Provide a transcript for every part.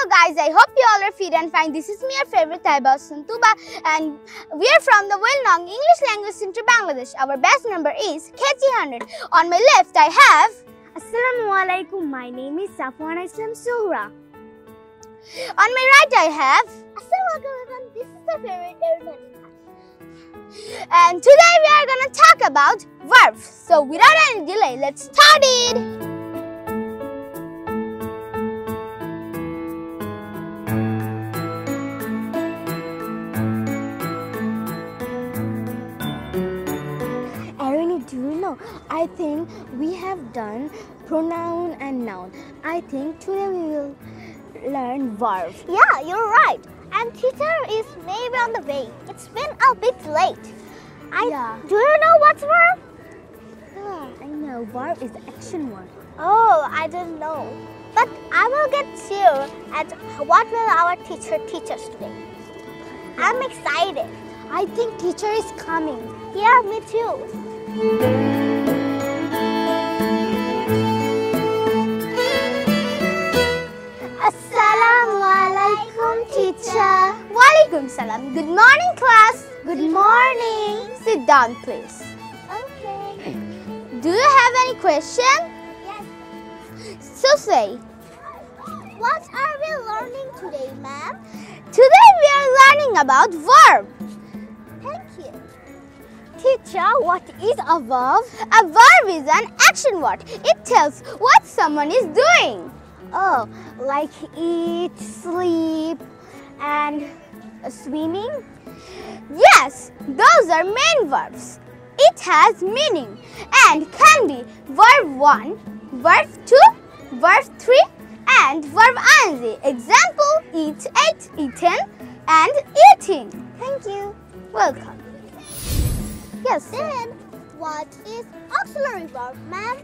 Hello guys, I hope you all are fit and fine. This is me, your favorite Taiba Santuba, and we are from the well-known English Language Center, Bangladesh. Our best number is KT100. On my left, I have Assalamualaikum. My name is Safwan Islam Suhra. On my right, I have Assalamualaikum. This is the favorite Arman. And today we are going to talk about verbs. So without any delay, let's start it. Do you know? I think we have done pronoun and noun. I think today we will learn verb. Yeah, you're right. And teacher is maybe on the way. It's been a bit late. Do you know what's verb? Yeah, I know. Verb is the action word. Oh, I don't know. But I will get sure at what will our teacher teach us today. I'm excited. I think teacher is coming. Yeah, me too. Assalamualaikum, teacher. Walaikum salam. Good morning, class. Good morning. Sit down, please. Okay. Do you have any question? Yes. So say. What are we learning today, ma'am? Today we are learning about verb. Thank you. Teacher, what is a verb? A verb is an action word. It tells what someone is doing. Oh, like eat, sleep, and swimming? Yes, those are main verbs. It has meaning and can be verb 1, verb 2, verb 3, and verb ing. Example, eat, ate, eaten, and eating. Thank you. Welcome. Yes. Then, what is auxiliary verb, ma'am?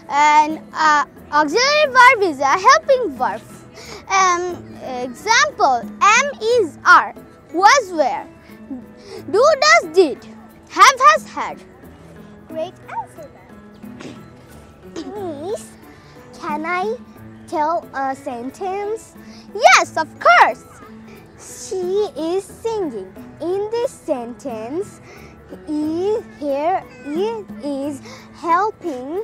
An auxiliary verb is a helping verb. Example, am, is, are, was, were, do, does, did, have, has, had. Great answer, ma'am. Miss, can I tell a sentence? Yes, of course. She is singing. In this sentence, here is helping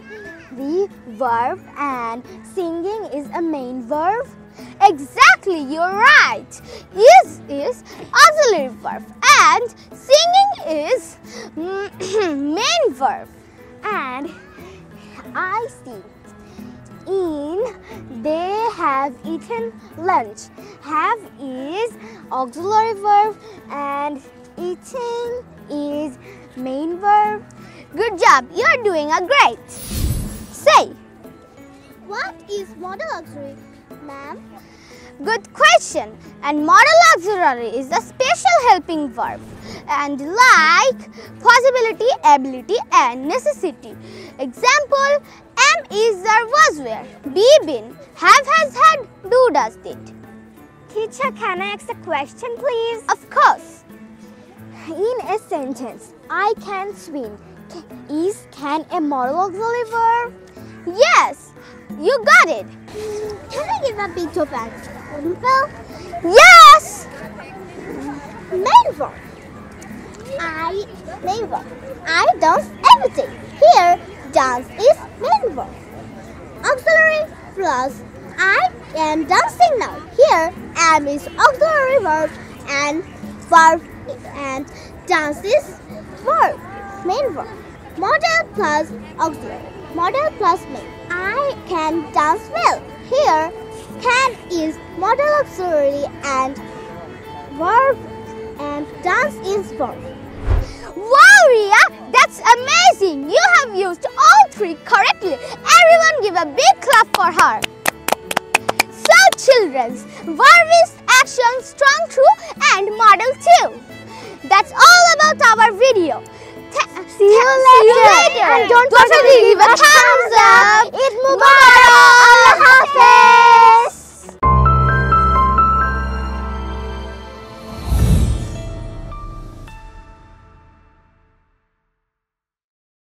the verb and singing is a main verb. Exactly, you're right. Is auxiliary verb and singing is main verb. And I see. They have eaten lunch. Have is auxiliary verb and eating is main verb. Good job, you're doing a great. Say. What is modal auxiliary, ma'am? Good question. And modal auxiliary is a special helping verb and like possibility, ability, and necessity. Example, am, is, are, was, were, be, been, have, has, had, do, does, did. Teacher, can I ask a question, please? Of course. In a sentence, I can swim. Is can a modal auxiliary verb? Yes, you got it. Can I give a bit of an example? Yes. Main verb. Main verb. I dance everything. Here, dance is main verb. Auxiliary plus I am dancing now. Here, am is auxiliary verb and verb and dance is verb, main verb. Modal plus auxiliary. Modal plus main. I can dance well. Here, can is modal auxiliary and verb and dance is verb. Wow, Ria, that's amazing. You have used all three correctly. Everyone give a big clap for her. So children, verb is action, strong, true, and model too. That's all about our video. See you later. And don't forget to give a thumbs up. Eid Mubarak.